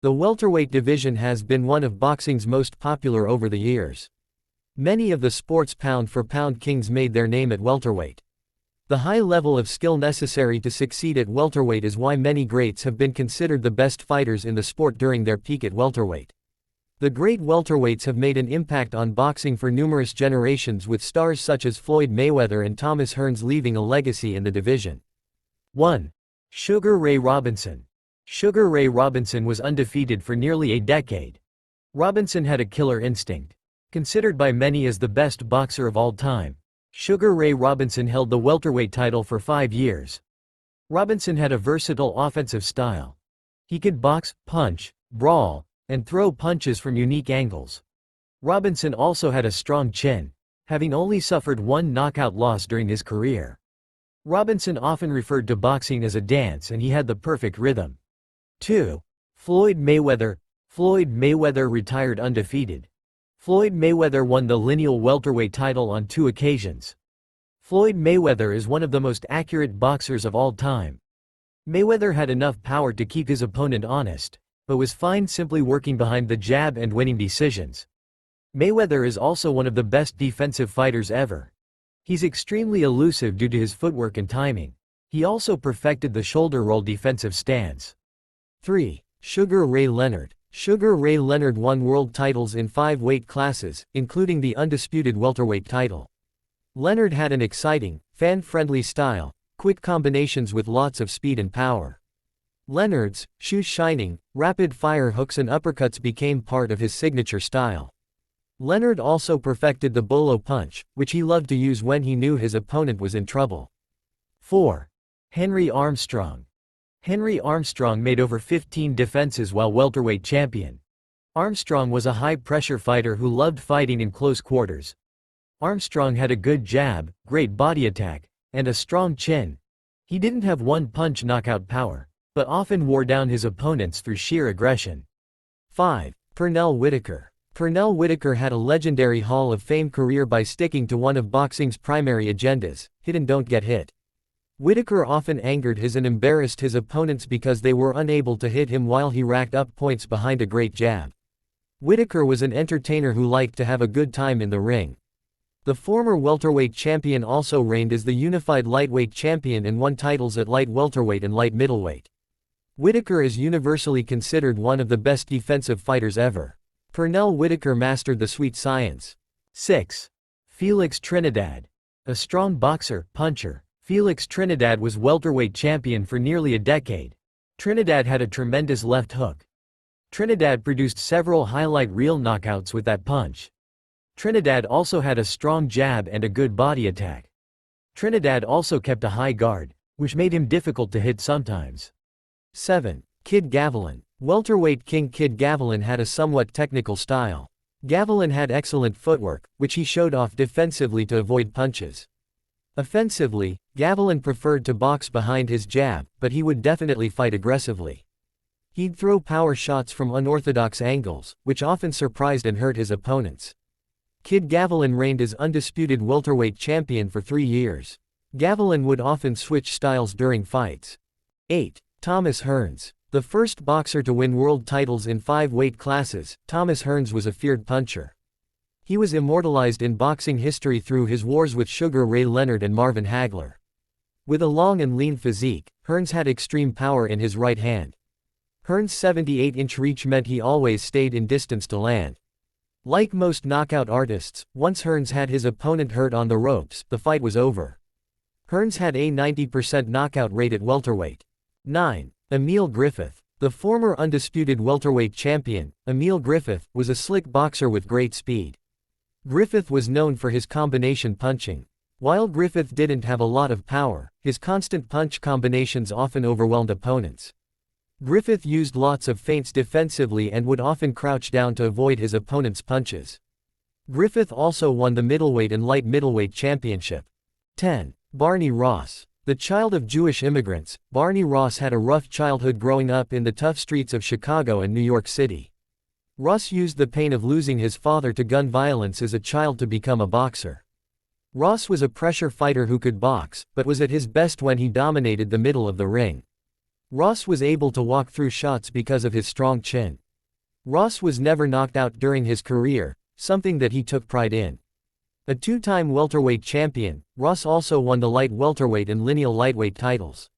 The welterweight division has been one of boxing's most popular over the years. Many of the sport's pound-for-pound kings made their name at welterweight. The high level of skill necessary to succeed at welterweight is why many greats have been considered the best fighters in the sport during their peak at welterweight. The great welterweights have made an impact on boxing for numerous generations, with stars such as Floyd Mayweather and Thomas Hearns leaving a legacy in the division. 1. Sugar Ray Robinson. Sugar Ray Robinson was undefeated for nearly a decade. Robinson had a killer instinct. Considered by many as the best boxer of all time, Sugar Ray Robinson held the welterweight title for 5 years. Robinson had a versatile offensive style. He could box, punch, brawl, and throw punches from unique angles. Robinson also had a strong chin, having only suffered one knockout loss during his career. Robinson often referred to boxing as a dance, and he had the perfect rhythm. 2. Floyd Mayweather. Floyd Mayweather retired undefeated. Floyd Mayweather won the lineal welterweight title on 2 occasions. Floyd Mayweather is one of the most accurate boxers of all time. Mayweather had enough power to keep his opponent honest, but was fine simply working behind the jab and winning decisions. Mayweather is also one of the best defensive fighters ever. He's extremely elusive due to his footwork and timing. He also perfected the shoulder roll defensive stance. 3. Sugar Ray Leonard. Sugar Ray Leonard won world titles in 5 weight classes, including the undisputed welterweight title. Leonard had an exciting, fan-friendly style, quick combinations with lots of speed and power. Leonard's shoe shining, rapid-fire hooks and uppercuts became part of his signature style. Leonard also perfected the bolo punch, which he loved to use when he knew his opponent was in trouble. 4. Henry Armstrong. Henry Armstrong made over 15 defenses while welterweight champion. Armstrong was a high-pressure fighter who loved fighting in close quarters. Armstrong had a good jab, great body attack, and a strong chin. He didn't have one-punch knockout power, but often wore down his opponents through sheer aggression. 5. Fernell Whitaker. Fernell Whitaker had a legendary Hall of Fame career by sticking to one of boxing's primary agendas: hit and don't get hit. Whitaker often angered his and embarrassed his opponents because they were unable to hit him while he racked up points behind a great jab. Whitaker was an entertainer who liked to have a good time in the ring. The former welterweight champion also reigned as the unified lightweight champion and won titles at light welterweight and light middleweight. Whitaker is universally considered one of the best defensive fighters ever. Fernell Whitaker mastered the sweet science. 6. Felix Trinidad. A strong boxer, puncher, Felix Trinidad was welterweight champion for nearly a decade. Trinidad had a tremendous left hook. Trinidad produced several highlight reel knockouts with that punch. Trinidad also had a strong jab and a good body attack. Trinidad also kept a high guard, which made him difficult to hit sometimes. 7. Kid Gavlin. Welterweight king Kid Gavlin had a somewhat technical style. Gavlin had excellent footwork, which he showed off defensively to avoid punches. Offensively, Gavlin preferred to box behind his jab, but he would definitely fight aggressively. He'd throw power shots from unorthodox angles, which often surprised and hurt his opponents. Kid Gavlin reigned as undisputed welterweight champion for 3 years. Gavlin would often switch styles during fights. 8. Thomas Hearns. The first boxer to win world titles in 5 weight classes, Thomas Hearns was a feared puncher. He was immortalized in boxing history through his wars with Sugar Ray Leonard and Marvin Hagler. With a long and lean physique, Hearns had extreme power in his right hand. Hearns' 78-inch reach meant he always stayed in distance to land. Like most knockout artists, once Hearns had his opponent hurt on the ropes, the fight was over. Hearns had a 90% knockout rate at welterweight. 9. Emil Griffith. The former undisputed welterweight champion, Emil Griffith, was a slick boxer with great speed. Griffith was known for his combination punching. While Griffith didn't have a lot of power, his constant punch combinations often overwhelmed opponents. Griffith used lots of feints defensively and would often crouch down to avoid his opponent's punches. Griffith also won the middleweight and light middleweight championship. 10. Barney Ross. The child of Jewish immigrants, Barney Ross had a rough childhood growing up in the tough streets of Chicago and New York City. Ross used the pain of losing his father to gun violence as a child to become a boxer. Ross was a pressure fighter who could box, but was at his best when he dominated the middle of the ring. Ross was able to walk through shots because of his strong chin. Ross was never knocked out during his career, something that he took pride in. A two-time welterweight champion, Ross also won the light welterweight and lineal lightweight titles.